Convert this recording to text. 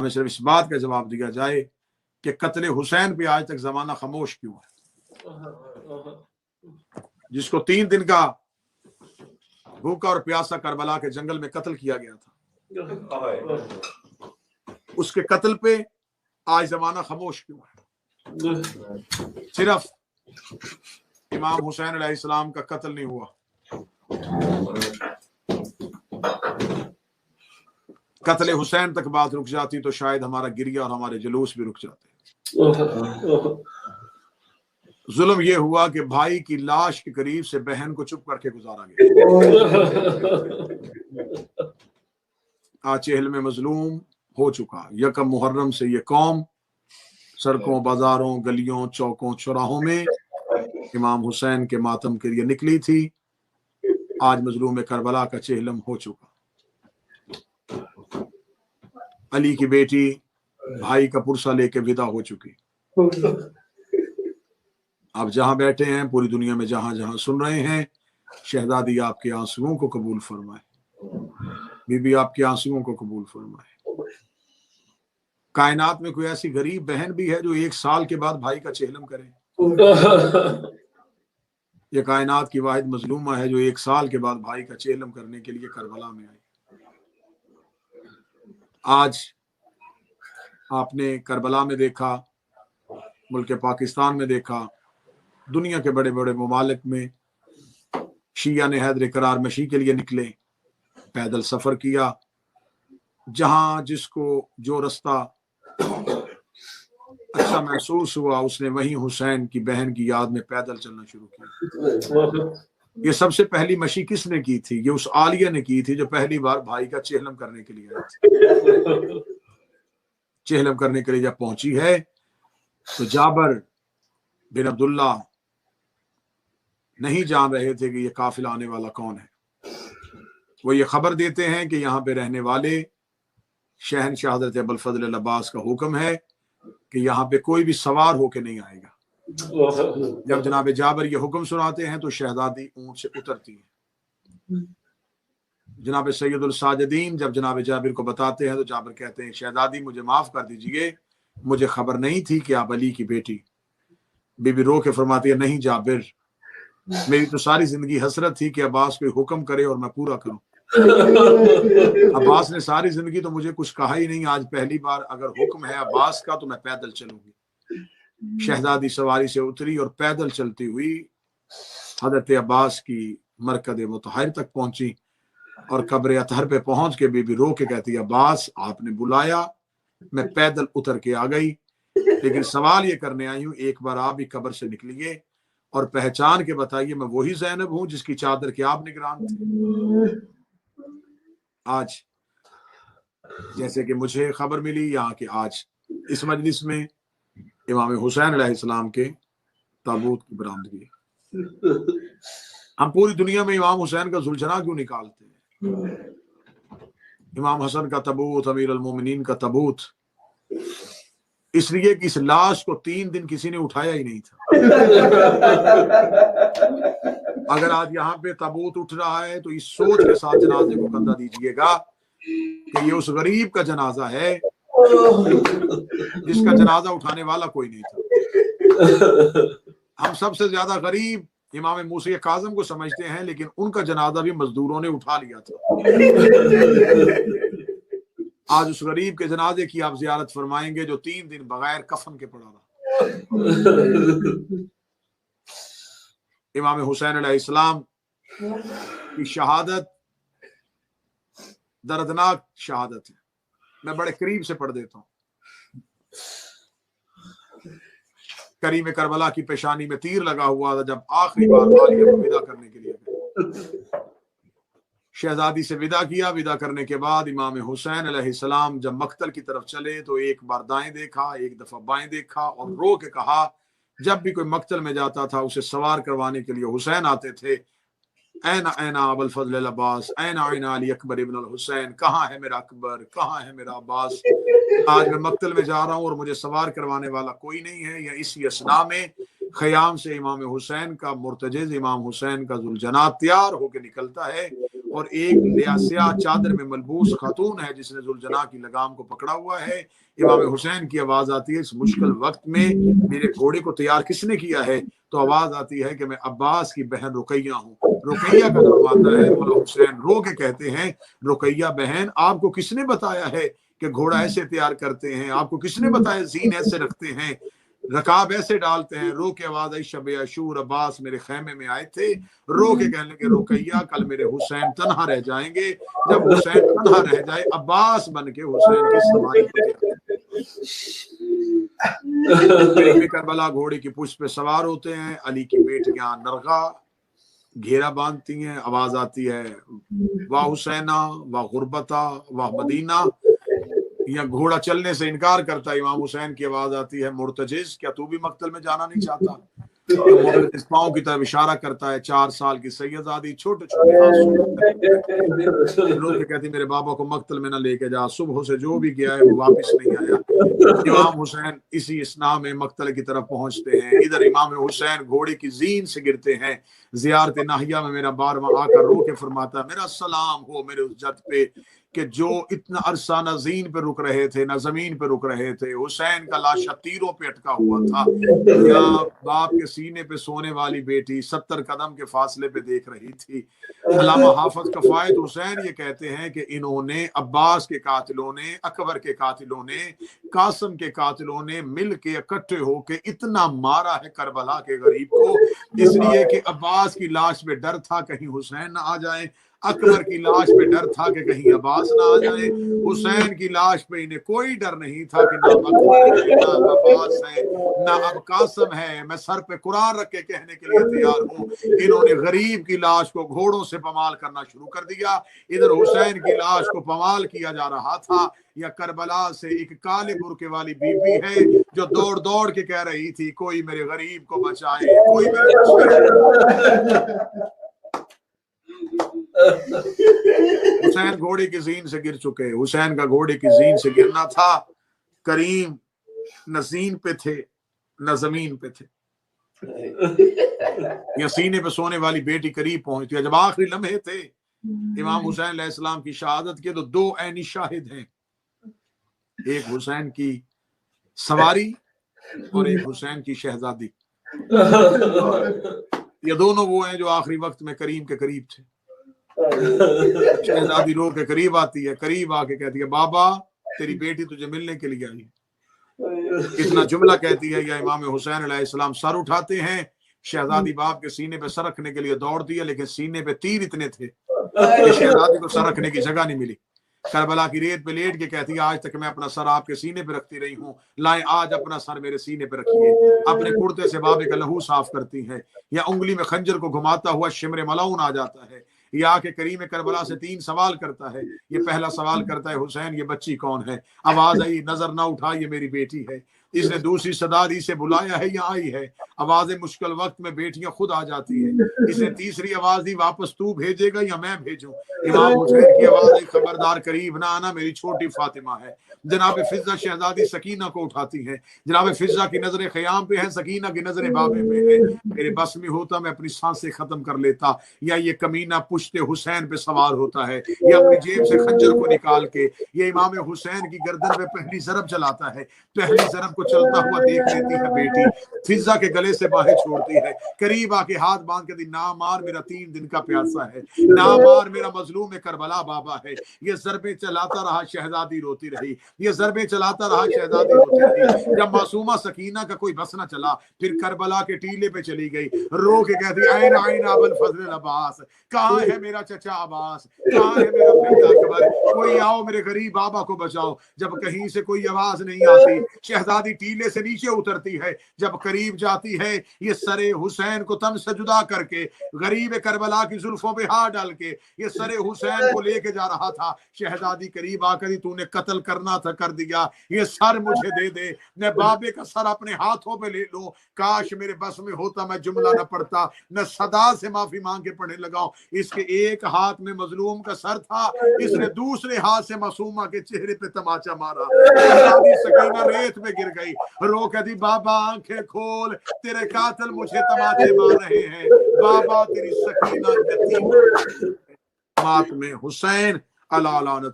हमें सिर्फ इस बात का जवाब दिया जाए कि कत्ल हुसैन पे आज तक जमाना खामोश क्यों है। जिसको 3 दिन का भूखा और प्यासा करबला के जंगल में कत्ल किया गया था, उसके कत्ल पे आज जमाना खामोश क्यों है। सिर्फ इमाम हुसैन अलैहिस्सलाम का कत्ल नहीं हुआ, कत्ल हुसैन तक बात रुक जाती तो शायद हमारा गिरिया और हमारे जुलूस भी रुक जाते। जुल्म ये हुआ कि भाई की लाश के करीब से बहन को चुप करके गुजारा गया। आज चेहल में मजलूम हो चुका। यकम मुहर्रम से ये कौम सड़कों, बाजारों, गलियों, चौकों, चौराहों में इमाम हुसैन के मातम के लिए निकली थी। आज मजलूम करबला का चेहलम हो चुका। अली की बेटी भाई का पुरसा लेके विदा हो चुकी। आप जहां बैठे हैं, पूरी दुनिया में जहां जहां सुन रहे हैं, शहजादी आपके आंसुओं को कबूल फरमाए, बीबी आपके आंसुओं को कबूल फरमाए। कायनात में कोई ऐसी गरीब बहन भी है जो 1 साल के बाद भाई का चेहलम करे? ये कायनात की वाहिद मजलूमा है जो 1 साल के बाद भाई का चेहलम करने के लिए करबला में आई। आज आपने करबला में देखा, मुल्क पाकिस्तान में देखा, दुनिया के बड़े बड़े ममालिक में शिया ने हैदर करार मशी के लिए निकले, पैदल सफर किया। जहां जिसको जो रास्ता अच्छा महसूस हुआ, उसने वहीं हुसैन की बहन की याद में पैदल चलना शुरू किया। ये सबसे पहली मशी किसने की थी? ये उस आलिया ने की थी जो पहली बार भाई का चेहलम करने के लिए आई थी। चेहलम करने के लिए जब पहुंची है तो जाबर बिन अब्दुल्ला नहीं जान रहे थे कि ये काफिला आने वाला कौन है। वो ये खबर देते हैं कि यहाँ पे रहने वाले शहनशाह हज़रत अबुल फज़ल अब्बास का हुक्म है कि यहाँ पे कोई भी सवार होके नहीं आएगा। जब जनाब जाबर ये हुक्म सुनाते हैं तो शहजादी ऊंट से उतरती है। जनाब सैयदुल साजिदीन जब जनाब जाबिर को बताते हैं तो जाबिर कहते हैं, शहजादी मुझे माफ कर दीजिए, मुझे खबर नहीं थी कि आप अली की बेटी। बीबी रो के फरमाती है, नहीं जाबिर, मेरी तो सारी जिंदगी हसरत थी कि अब्बास कोई हुक्म करे और मैं पूरा करूं। अब्बास ने सारी जिंदगी तो मुझे कुछ कहा ही नहीं, आज पहली बार अगर हुक्म है अब्बास का तो मैं पैदल चलूंगी। शहजादी सवारी से उतरी और पैदल चलती हुई हजरत अब्बास की मरकद मुतहर तक पहुंची और कब्र अतहर पे पहुंच के बीबी रो के कहती है, अब्बास आपने बुलाया, मैं पैदल उतर के आ गई, लेकिन सवाल ये करने आई हूं, एक बार आप भी कब्र से निकलिए और पहचान के बताइए मैं वही ज़ैनब हूं जिसकी चादर के आप निगरान थे। आज जैसे कि मुझे खबर मिली यहाँ के आज इस मजलिस में इमाम हुसैन अलैहिस्सलाम के ताबूत की बरामदगी। हम पूरी दुनिया में इमाम हुसैन का जुल्झना क्यों निकालते हैं? इमाम हसन का तबूत, अमीर अल मोमिनीन का तबूत, इसलिए कि इस लाश को 3 दिन किसी ने उठाया ही नहीं था। अगर आज यहाँ पे ताबूत उठ रहा है तो इस सोच के साथ जनाजे को कंधा दीजिएगा कि ये उस गरीब का जनाजा है जिसका जनाजा उठाने वाला कोई नहीं था। हम सबसे ज्यादा गरीब इमाम मूसा काज़म को समझते हैं, लेकिन उनका जनाजा भी मजदूरों ने उठा लिया था। आज उस गरीब के जनाजे की आप जियारत फरमाएंगे जो 3 दिन बगैर कफन के पड़ा रहा। इमाम हुसैन अलैहिस्सलाम की शहादत दर्दनाक शहादत है। मैं बड़े करीब से पढ़ देता हूँ। करीम करबला की पेशानी में तीर लगा हुआ था जब आखिरी बार आलिया को विदा करने के लिए गए। शहजादी से विदा किया। विदा करने के बाद इमाम हुसैन अलैहिस्सलाम जब मक्तल की तरफ चले तो एक बार दाएं देखा, एक दफा बाएं देखा और रो के कहा, जब भी कोई मक्तल में जाता था उसे सवार करवाने के लिए हुसैन आते थे, ऐना ऐना अबुल फज़ल अब्बास, ऐना ऐना अली अकबर इब्न हुसैन, कहाँ है मेरा अकबर, कहाँ है मेरा अब्बास। आज मैं मक्तल में जा रहा हूँ और मुझे सवार करवाने वाला कोई नहीं है। या इसी असना में खयाम से इमाम हुसैन का मुर्तजिज़ इमाम हुसैन का जुल्झना तैयार होकर निकलता है और एक स्याह चादर में मलबूस खातून है जिसने जुलजना की लगाम को पकड़ा हुआ है। इमाम हुसैन की आवाज आती है, इस मुश्किल वक्त में मेरे घोड़े को तैयार किसने किया है? तो आवाज आती है कि मैं अब्बास की बहन रुकैया हूँ। रुकैया का नाम आता है। मौला हुसैन रो के कहते हैं, रुकैया बहन, आपको किसने बताया है कि घोड़ा ऐसे तैयार करते हैं? आपको किसने बताया जीन ऐसे रखते हैं, रकाब ऐसे डालते हैं? रो के आवाज आई, शब अशूर अब्बास मेरे खेमे में आए थे। रो के कहने के, रुकैया कल मेरे हुसैन तन्हा रह जाएंगे। जब हुसैन तन्हा रह जाए, अब्बास बन के हुसैन की सवारी करीब करबला घोड़े की पुष्ट पे सवार होते हैं। अली की बेटियां नरगा घेरा बांधती हैं। आवाज आती है, वाह हुसैना वाह गुरबता वाह मदीना। या घोड़ा चलने से इनकार करता है। इमाम हुसैन की आवाज आती है, मुर्तजिज, क्या तू भी मक्तल में जाना नहीं चाहता? मुर्तजिज पाँव की तरफ इशारा करता है। 4 साल की सैयदादी छोटे छोटे हाथ कहती, मेरे बाबा को मक्तल में न लेके जा, सुबह से जो भी गया है वो वापस नहीं आया। इमाम हुसैन इसी इसना में मक्तल की तरफ पहुंचते हैं। इधर इमाम हुसैन घोड़े की जीन से गिरते हैं। ज़ियारत नाहिया में मेरा बार वहां आकर रो के फरमाता, मेरा सलाम हो मेरे उस जद पे कि जो इतना अरसा न ज़ीन पे रुक रहे थे न जमीन पे रुक रहे थे। हुसैन का लाशा तीरों पे अटका हुआ था। या बाप के सीने पे सोने वाली बेटी 70 कदम के फासले पे देख रही थी। अल्लामा हाफिज कफायत हुसैन ये कहते हैं कि इन्होंने अब्बास के कातिलों ने, अकबर के कातिलों ने, कासिम के कातिलों ने मिल के इकट्ठे होके इतना मारा है करबला के गरीब को, इसलिए कि अब्बास की लाश पे डर था कहीं हुसैन ना आ जाए, अकबर की लाश पे डर था कि कहीं अब्बास ना आ जाए, हुसैन की लाश पे इन्हें कोई डर नहीं था कि ना अकबर है ना अब्बास है ना अब कासिम है। मैं सर पे कुरान रख के कहने के लिए तैयार हूँ, इन्होंने गरीब की लाश को घोड़ों से पमाल करना शुरू कर दिया। इधर हुसैन की लाश को पमाल किया जा रहा था। या करबला से एक काले बुरके वाली बीबी है जो दौड़ दौड़ के कह रही थी, कोई मेरे गरीब को बचाए, कोई मेरे हुसैन घोड़े की जीन से गिर चुके। हुसैन का घोड़े की जीन से गिरना था। करीम न जीन पे थे न जमीन पे थे। या सीने पे सोने वाली बेटी करीब पहुंचती है। जब आखिरी लम्हे थे इमाम हुसैन अलैहिस्सलाम की शहादत के, तो 2 ऐनी शाहिद हैं, एक हुसैन की सवारी और एक हुसैन की शहजादी। ये दोनों वो हैं जो आखिरी वक्त में करीम के करीब थे। शहजादी रो के करीब आती है, करीब आके कहती है, बाबा तेरी बेटी तुझे मिलने के लिए आई। इतना जुमला कहती है या इमाम हुसैन अलैहिस्सलाम सर उठाते हैं। शहजादी बाप के सीने पे सर रखने के लिए दौड़ती है, लेकिन सीने पे तीर इतने थे कि शहजादी को सर रखने की जगह नहीं मिली। करबला की रेत पे लेट के कहती है, आज तक मैं अपना सर आपके सीने पे रखती रही हूँ, लाए आज अपना सर मेरे सीने पे रखिए। अपने कुर्ते से बाबे का लहू साफ करती है। या उंगली में खंजर को घुमाता हुआ शिमर मलाउन आ जाता है। ये आके करीम करबला से 3 सवाल करता है। ये पहला सवाल करता है, हुसैन ये बच्ची कौन है? आवाज आई, नजर ना उठा, ये मेरी बेटी है। इसने दूसरी सदा दी से बुलाया है या आई है? आवाजें मुश्किल वक्त में बेटियां खुद आ जाती है। इसने तीसरी आवाज दी, वापस तू भेजेगा या मैं भेजूं? इमाम हुसैन की आवाज आई, खबरदार करीब ना आना, मेरी छोटी फातिमा है। जनाब फिजा शहजादी सकीना को उठाती है। जनाब फिजा की नजरें ख़याम पे है, सकीना की नजरें बाबे पे है। मेरे बस में होता मैं अपनी सांसें खत्म कर लेता। या ये कमीना पुश्ते हुसैन पे सवार होता है, या अपनी जेब से खंजर को निकाल के ये इमाम हुसैन की गर्दन पे पहली ज़रब चलाता है। पहली ज़रब को चलता हुआ देख लेती है बेटी, फिजा के गले से बाहें छोड़ती है, करीब आके हाथ बांध के दी, ना मार मेरा 3 दिन का प्यासा है, ना मार मेरा मजलूम करबला बाबा है। ये ज़रबे चलाता रहा, शहजादी रोती रही। ये ज़रबे चलाता रहा, शहजादी रोती रही। जब मासूमा सकीना का कोई बस न चला, फिर करबला के टीले पे चली गई। रो के कहती, ऐन ऐन अबुल फजल अब्बास, कहाँ है मेरा चचा अब्बास, कहाँ है मेरा बेटा अकबर? कोई आओ मेरे गरीब बाबा को बचाओ। जब कहीं से कोई आवाज नहीं आती, शहजादी टीले से नीचे उतरती है। जब करीब जाती है, ये सरे हुसैन को तन से जुदा करके, गरीब करबला की जुल्फों पे हाथ डाल के ये सरे हुसैन को लेके जा रहा था। शहजादी करीब आकर, तूने कत्ल करना था कर दिया, ये सर मुझे दे दे, मैं बाबे का सर अपने हाथों पे ले लो। काश मेरे बस में होता, मैं जुमला न पढ़ता, मैं सदा से माफी मांग के पढ़ने लगाऊं। इसके एक हाथ में मजलूम का सर था, इसने दूसरे हाथ से मासूमा के चेहरे पे तमाचा मारा। शहजादी सकीना रेत में गिर गई, रो के दी, बाबा आंखें खोल, तेरे कातिल मुझे तमाचे मार रहे हैं। बाबा तेरी सकीना यतीम मातम हुसैन अला लानत